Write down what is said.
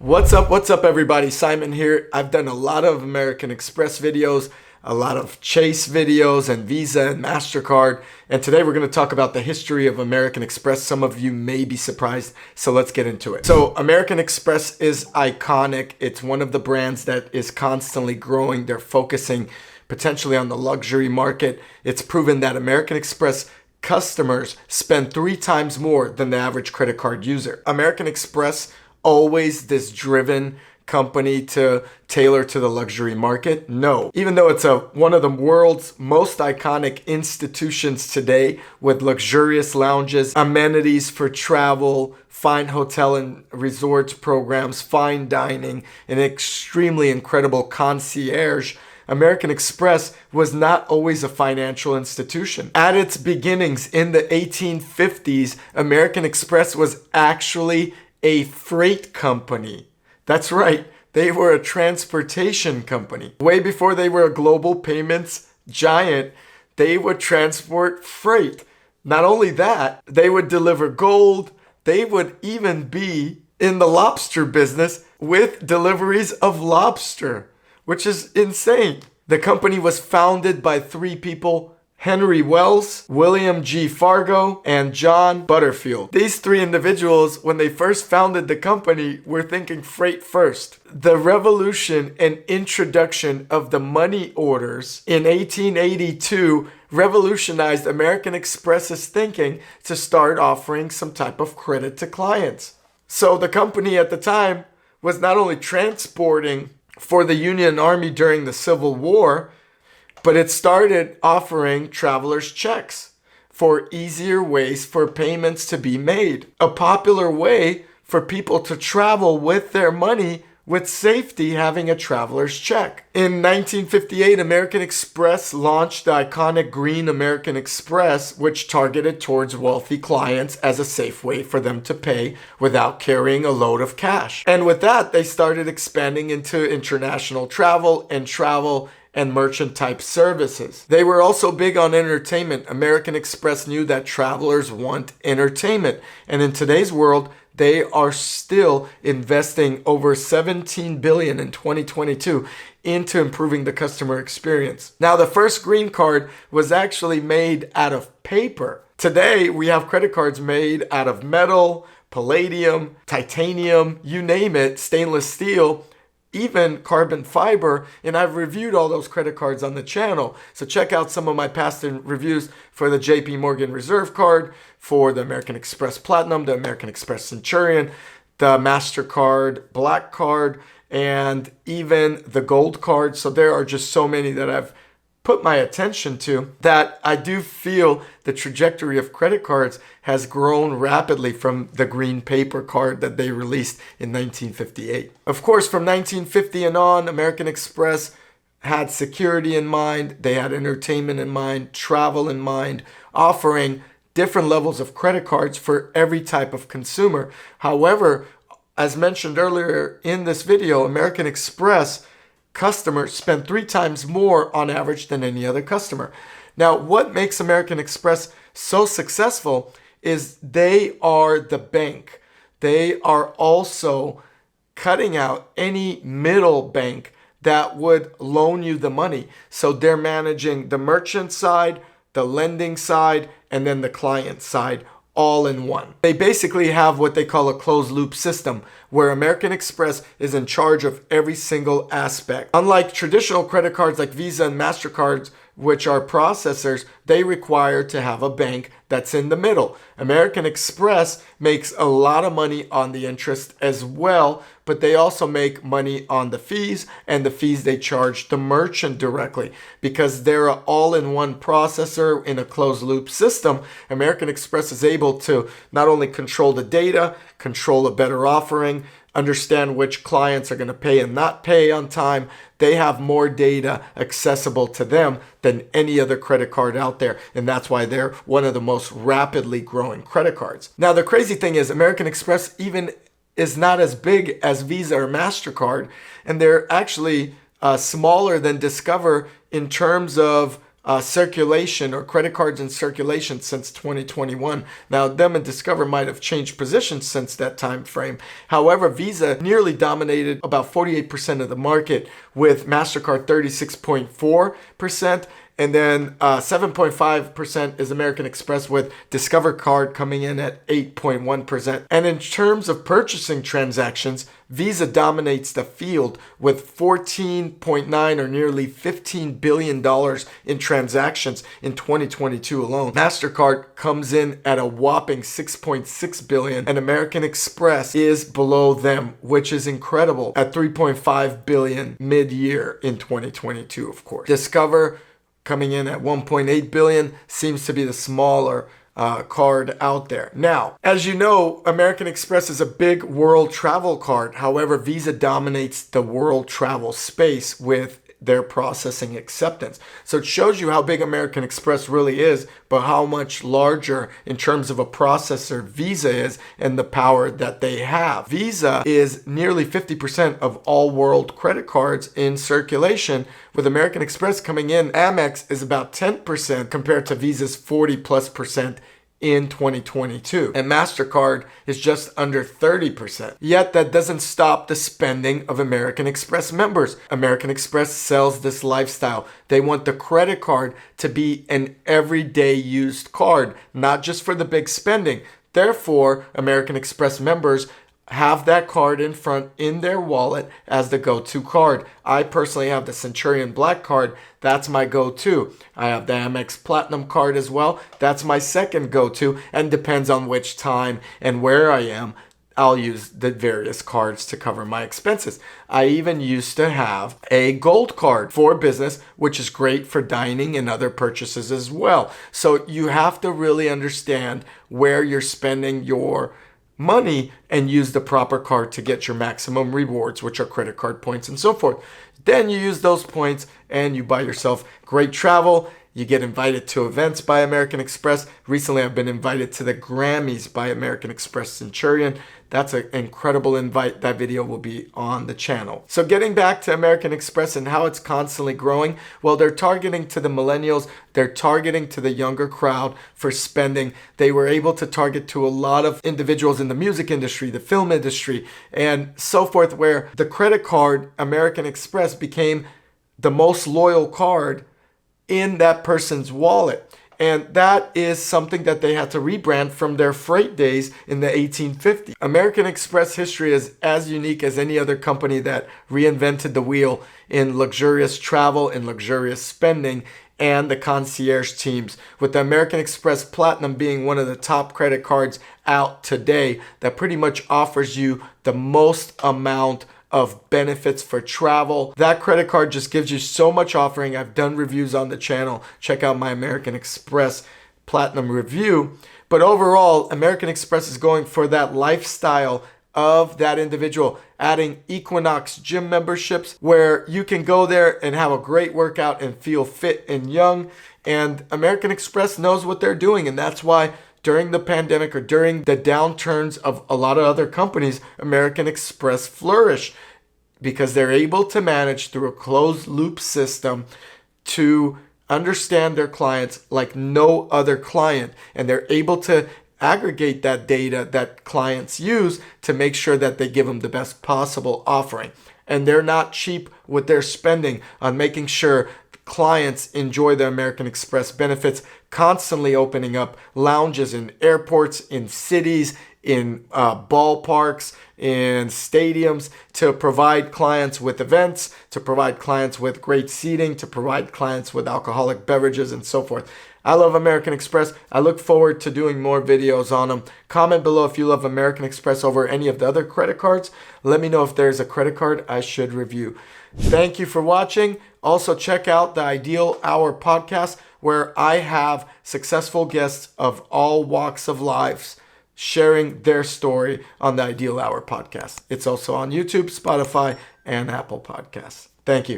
What's up everybody? Simon here. I've done a lot of American Express videos, a lot of Chase videos and Visa and MasterCard. And today we're going to talk about the history of American Express. Some of you may be surprised, so let's get into it. So American Express is iconic. It's one of the brands that is constantly growing. They're focusing potentially on the luxury market. It's proven that American Express customers spend 3 times more than the average credit card user. American Express, always this driven company to tailor to the luxury market? No. Even though it's one of the world's most iconic institutions today with luxurious lounges, amenities for travel, fine hotel and resorts programs, fine dining, an extremely incredible concierge, American Express was not always a financial institution. At its beginnings in the 1850s, American Express was actually a freight company. That's right, they were a transportation company. Way before they were a global payments giant, they would transport freight. Not only that, they would deliver gold. They would even be in the lobster business with deliveries of lobster, which is insane. The company was founded by 3 people: Henry Wells, William G. Fargo, and John Butterfield. These 3 individuals, when they first founded the company, were thinking freight first. The revolution and introduction of the money orders in 1882 revolutionized American Express's thinking to start offering some type of credit to clients. So the company at the time was not only transporting for the Union Army during the Civil War, but it started offering travelers checks for easier ways for payments to be made. A popular way for people to travel with their money with safety, having a traveler's check. In 1958, American Express launched the iconic Green American Express, which targeted towards wealthy clients as a safe way for them to pay without carrying a load of cash. And with that, they started expanding into international travel and merchant type services. They were also big on entertainment. American Express knew that travelers want entertainment. And in today's world, they are still investing over $17 billion in 2022 into improving the customer experience. Now, the first green card was actually made out of paper. Today, we have credit cards made out of metal, palladium, titanium, you name it, stainless steel, even carbon fiber, and I've reviewed all those credit cards on the channel. So check out some of my past reviews for the JP Morgan Reserve card, for the American Express Platinum, the American Express Centurion, the MasterCard Black card, and even the Gold card. So there are just so many that I've put my attention to that I do feel the trajectory of credit cards has grown rapidly from the green paper card that they released in 1958. Of course, from 1950 and on, American Express had security in mind, they had entertainment in mind, travel in mind, offering different levels of credit cards for every type of consumer. However, as mentioned earlier in this video, American Express customers spend 3 times more on average than any other customer. Now, what makes American Express so successful is they are the bank. They are also cutting out any middle bank that would loan you the money. So they're managing the merchant side, the lending side, and then the client side all in one. They basically have what they call a closed loop system where American Express is in charge of every single aspect. Unlike traditional credit cards like Visa and MasterCards, which are processors, they require to have a bank that's in the middle. American Express makes a lot of money on the interest as well, but they also make money on the fees, and the fees they charge the merchant directly. Because they're an all-in-one processor in a closed-loop system, American Express is able to not only control the data, control a better offering, understand which clients are going to pay and not pay on time. They have more data accessible to them than any other credit card out there. And that's why they're one of the most rapidly growing credit cards. Now, the crazy thing is American Express even is not as big as Visa or MasterCard. And they're actually smaller than Discover in terms of circulation or credit cards in circulation since 2021. Now, them and Discover might have changed positions since that time frame. However, Visa nearly dominated about 48% of the market, with MasterCard 36.4%. And then 7.5% is American Express, with Discover Card coming in at 8.1%. And in terms of purchasing transactions, Visa dominates the field with 14.9 or nearly $15 billion in transactions in 2022 alone. MasterCard comes in at a whopping $6.6 billion, and American Express is below them, which is incredible, at $3.5 billion mid-year in 2022, of course. Discover coming in at $1.8 billion, seems to be the smaller card out there. Now, as you know, American Express is a big world travel card. However, Visa dominates the world travel space with their processing acceptance. So it shows you how big American Express really is, but how much larger in terms of a processor Visa is and the power that they have. Visa is nearly 50% of all world credit cards in circulation, with American Express coming in. Amex is about 10% compared to Visa's 40+% in 2022, and MasterCard is just under 30%. Yet that doesn't stop the spending of American Express members. American Express sells this lifestyle. They want the credit card to be an everyday used card, not just for the big spending. Therefore, American Express members have that card in front in their wallet as the go-to card. I personally have the Centurion Black card. That's my go-to. I have the Amex Platinum card as well. That's my second go-to, and depends on which time and where I am, I'll use the various cards to cover my expenses. I even used to have a gold card for business, which is great for dining and other purchases as well. So you have to really understand where you're spending your money and use the proper card to get your maximum rewards, which are credit card points and so forth. Then you use those points and you buy yourself great travel. You get invited to events by American Express. Recently, I've been invited to the Grammys by American Express Centurion. That's an incredible invite. That video will be on the channel. So getting back to American Express and how it's constantly growing, well, they're targeting to the millennials. They're targeting to the younger crowd for spending. They were able to target to a lot of individuals in the music industry, the film industry, and so forth, where the credit card, American Express, became the most loyal card in that person's wallet. And that is something that they had to rebrand from their freight days in the 1850s. American Express history is as unique as any other company that reinvented the wheel in luxurious travel and luxurious spending, and the concierge teams, with the American Express Platinum being one of the top credit cards out today that pretty much offers you the most amount of benefits for travel. That credit card just gives you so much offering. I've done reviews on the channel. Check out my American Express Platinum review. But overall, American Express is going for that lifestyle of that individual, adding Equinox gym memberships where you can go there and have a great workout and feel fit and young. And American Express knows what they're doing, and that's why during the pandemic or during the downturns of a lot of other companies, American Express flourished because they're able to manage through a closed loop system to understand their clients like no other client. And they're able to aggregate that data that clients use to make sure that they give them the best possible offering. And they're not cheap with their spending on making sure clients enjoy the American Express benefits, constantly opening up lounges in airports, in cities, in ballparks, in stadiums, to provide clients with events, to provide clients with great seating, to provide clients with alcoholic beverages and so forth. I love American Express. I look forward to doing more videos on them. Comment below if you love American Express over any of the other credit cards. Let me know if there's a credit card I should review. Thank you for watching. Also, check out the Ideal Hour podcast, where I have successful guests of all walks of life sharing their story on the Ideal Hour podcast. It's also on YouTube, Spotify, and Apple Podcasts. Thank you.